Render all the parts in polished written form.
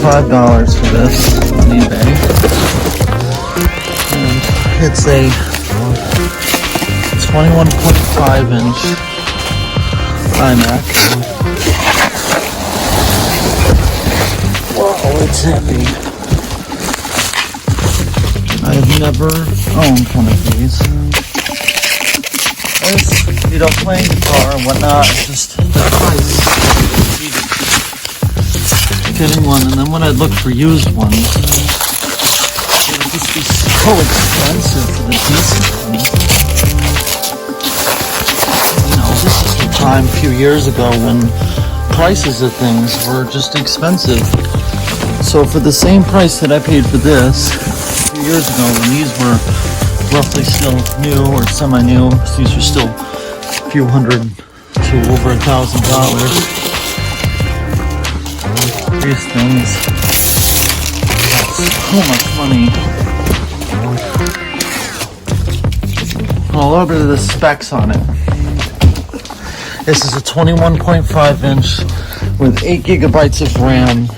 $25 for this on eBay. And it's a 21.5-inch iMac. Wow, it's heavy. I've never owned one of these. Playing guitar and whatnot, just the price. Getting one, and then when I look for used ones, it would just be so expensive for the decent one. This is the time a few years ago when prices of things were just expensive. So for the same price that I paid for this a few years ago, when these were roughly still new or semi-new, these are still a few hundred to over $1,000. These things cost so much money. All over the specs on it. This is a 21.5-inch with 8 gigabytes of RAM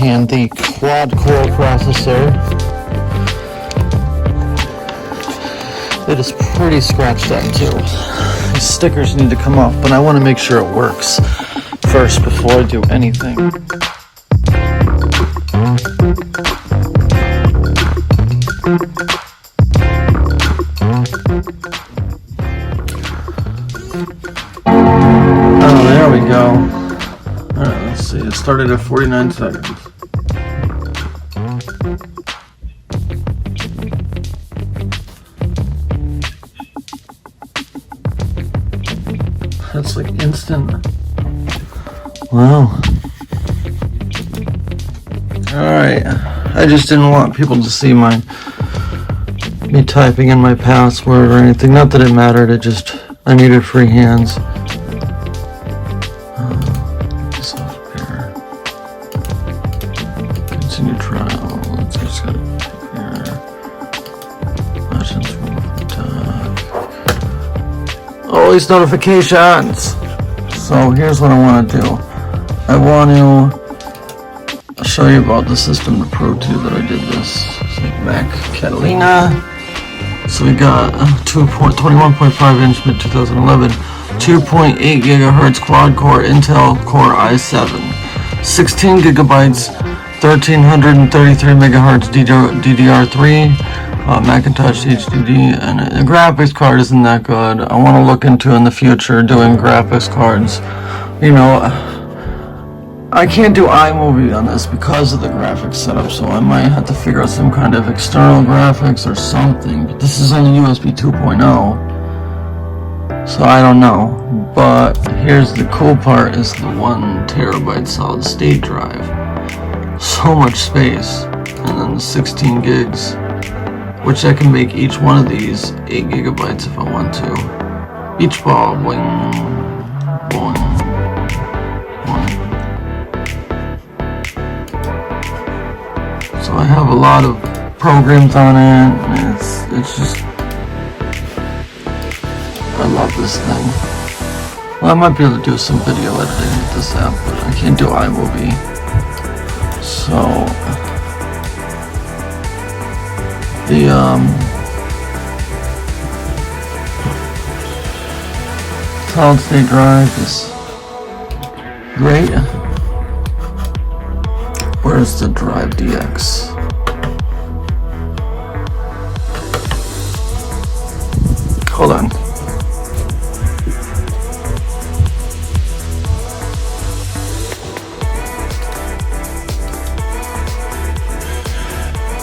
and the quad-core processor. It is pretty scratched out too. These stickers need to come off, but I want to make sure it works first before I do anything. Oh, there we go. Alright, let's see. It started at 49 seconds. That's like instant. Wow. Alright. I just didn't want people to see me typing in my password or anything. Not that it mattered, I needed free hands. Software. Continue trial. Let's just go here. Options from dock. All these notifications. So here's what I want to do. I want to show you about the system to Pro 2 that I did this. So Mac Catalina. So we got 21.5-inch mid 2011, 2.8 gigahertz quad core Intel Core i7, 16 gigabytes, 1333 megahertz DDR3. Macintosh HDD, and the graphics card isn't that good. I want to look into in the future doing graphics cards. You know, I can't do iMovie on this because of the graphics setup, so I might have to figure out some kind of external graphics or something. But this is only USB 2.0, so I don't know. But here's the cool part: is the 1 terabyte solid state drive. So much space, and then the 16 gigs. Which I can make each one of these 8 gigabytes if I want to. Each ball, boing, boing, boing. So I have a lot of programs on it, and it's just, I love this thing. Well, I might be able to do some video editing with this app, but I can't do iMovie. So the solid state drive is great. Where's the drive DX? Hold on.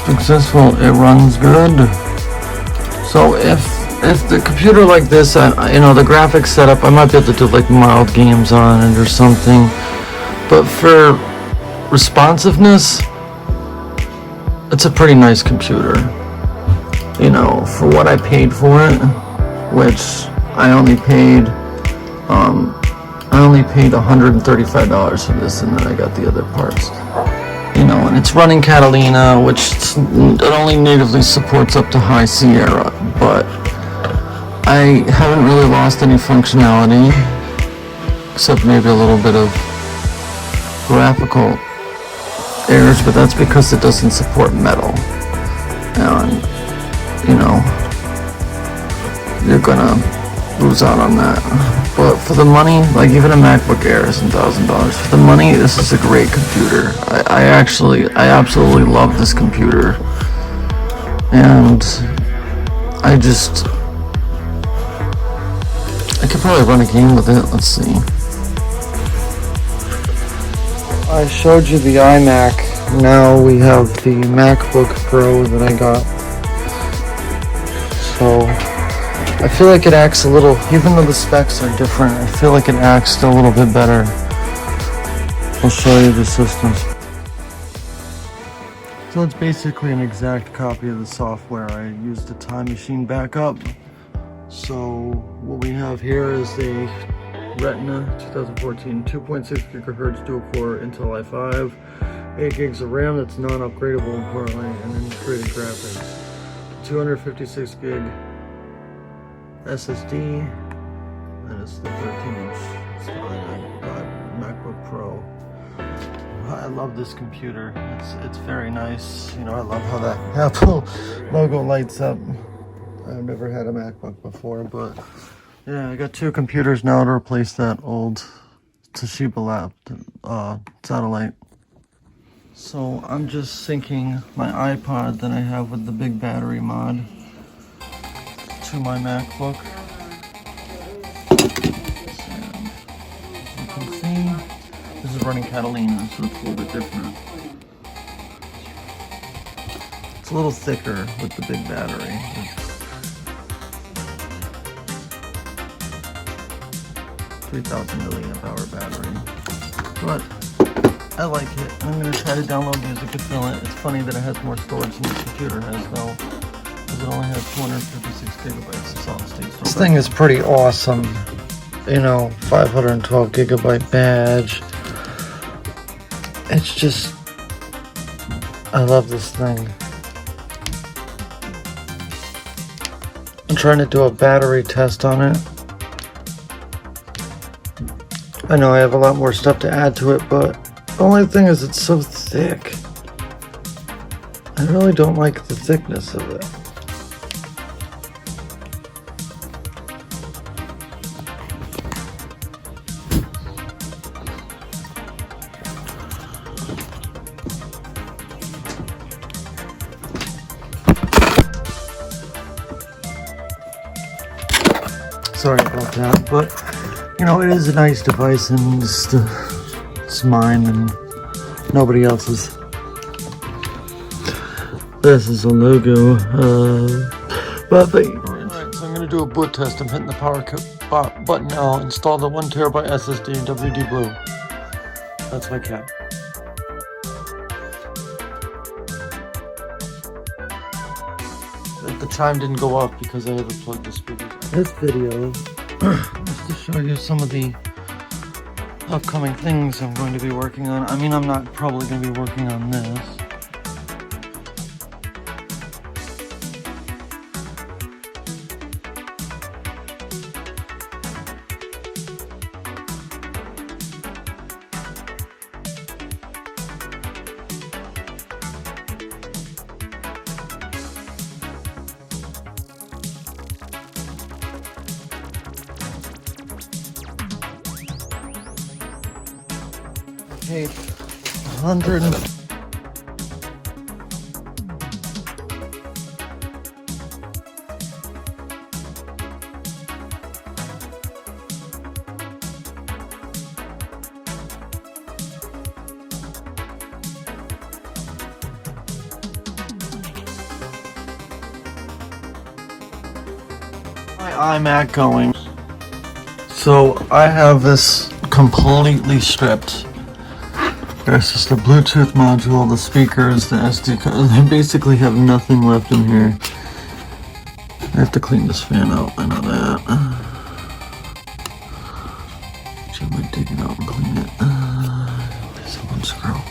Successful, it runs good. So if the computer like this, you know, the graphics setup, I might be able to do like mild games on it or something. But for responsiveness, it's a pretty nice computer. You know, for what I paid for it, which I only paid $135 for this, and then I got the other parts. You know, and it's running Catalina, which it only natively supports up to High Sierra, but I haven't really lost any functionality, except maybe a little bit of graphical errors, but that's because it doesn't support metal. And, you know, you're gonna lose out on that. But for the money, like even a MacBook Air is $1,000. For the money, this is a great computer. I absolutely love this computer. And I could probably run a game with it. Let's see. I showed you the iMac. Now we have the MacBook Pro that I got. So I feel like it acts a little, even though the specs are different, I feel like it acts a little bit better. I'll show you the systems. So it's basically an exact copy of the software. I used a Time Machine backup. So what we have here is a Retina 2014 2.6 gigahertz dual-core Intel i5, 8 gigs of RAM that's non-upgradable importantly, and integrated graphics, 256 gig SSD, and it's the 13-inch MacBook Pro. I love this computer. It's very nice. You know, I love how that Apple logo lights up. I've never had a MacBook before, but yeah, I got 2 computers now to replace that old Toshiba satellite. So I'm just syncing my iPod that I have with the big battery mod to my MacBook. And as you can see, this is running Catalina, so it's a little bit different. It's a little thicker with the big battery. 3,000 milliamp hour battery, but I like it. I'm going to try to download music to fill it. It's funny that it has more storage than the computer has though, because it only has 256 gigabytes of solid state storage. This thing is pretty awesome. You know, 512 gigabyte badge. It's just, I love this thing. I'm trying to do a battery test on it. I know I have a lot more stuff to add to it, but the only thing is it's so thick. I really don't like the thickness of it. Sorry about that, but you know, it is a nice device, and it's mine and nobody else's. This is a logo. Alright, so I'm gonna do a boot test. I'm hitting the power button now. Install the 1 terabyte SSD in WD Blue. That's my cat. The chime didn't go off because I haven't plugged the speakers. This video is to show you some of the upcoming things I'm going to be working on. I mean, I'm not probably going to be working on this. Okay, 100. My iMac going. So I have this completely stripped. There's just the Bluetooth module, the speakers, the SD card. I basically have nothing left in here. I have to clean this fan out, I know that. Actually, I might take it out and clean it. There's one screw.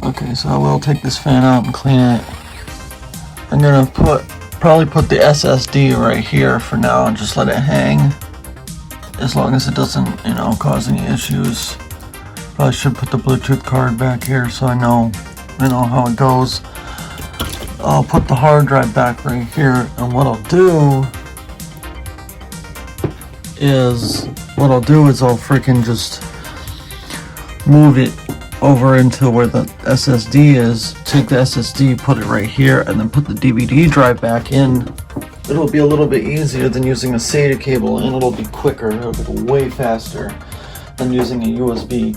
Okay, so I will take this fan out and clean it. I'm gonna probably put the SSD right here for now and just let it hang. As long as it doesn't, you know, cause any issues. Probably should put the Bluetooth card back here so I know I know how it goes. I'll put the hard drive back right here, and what I'll do is I'll freaking just move it over into where the SSD is, take the SSD, put it right here, and then put the DVD drive back in. It'll be a little bit easier than using a SATA cable, and it'll be quicker. It'll be way faster than using a USB,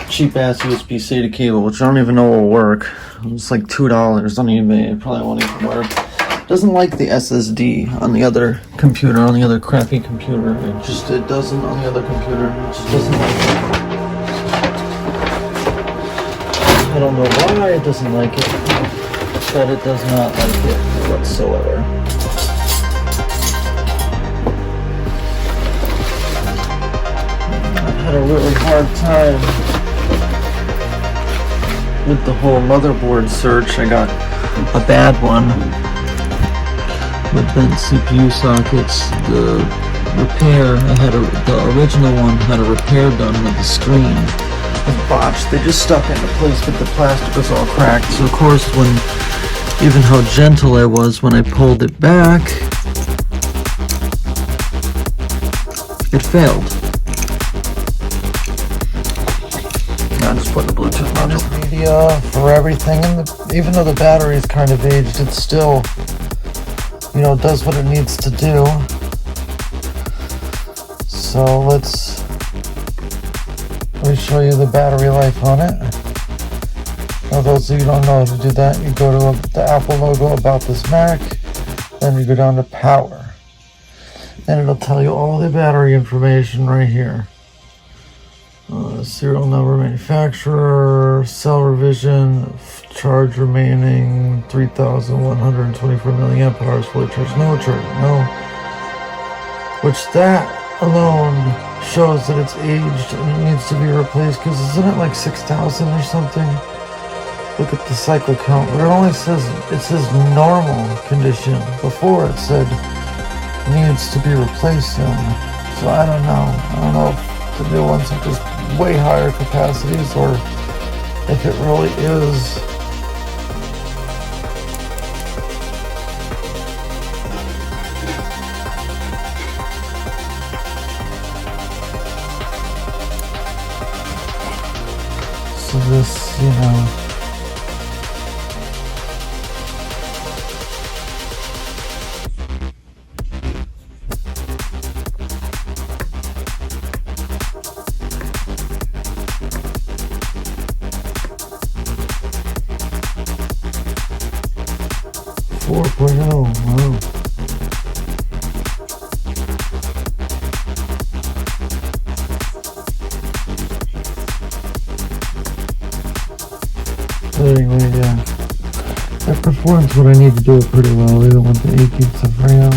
cheap-ass USB SATA cable, which I don't even know will work. It's like $2. It probably won't even work. It doesn't like the SSD on the other computer, on the other crappy computer. It doesn't on the other computer. It just doesn't like it. I don't know why it doesn't like it, but it does not like it whatsoever. I've had a really hard time with the whole motherboard search. I got a bad one with bent CPU sockets. The repair, the original one had a repair done with the screen. Botched. They just stuck into place, but the plastic was all cracked. So of course, even how gentle I was when I pulled it back, it failed. Now I'm just putting the Bluetooth on it. Media for everything, and even though the battery is kind of aged, it still, does what it needs to do. So let me show you the battery life on it. Now, those of you who don't know how to do that, you go to the Apple logo, About This Mac, then you go down to Power. And it'll tell you all the battery information right here. Serial number, manufacturer, cell revision, charge remaining, 3,124 milliamp hours, fully charged, no charge, no. Which that alone shows that it's aged and it needs to be replaced, because isn't it like 6,000 or something? Look at the cycle count, but it says normal condition. Before it said needs to be replaced soon. So I don't know if the new ones have just way higher capacities, or if it really is so this, 4.0, wow. Anyway, yeah. That performs what I need to do it pretty well. I don't want the 8 gigs of RAM.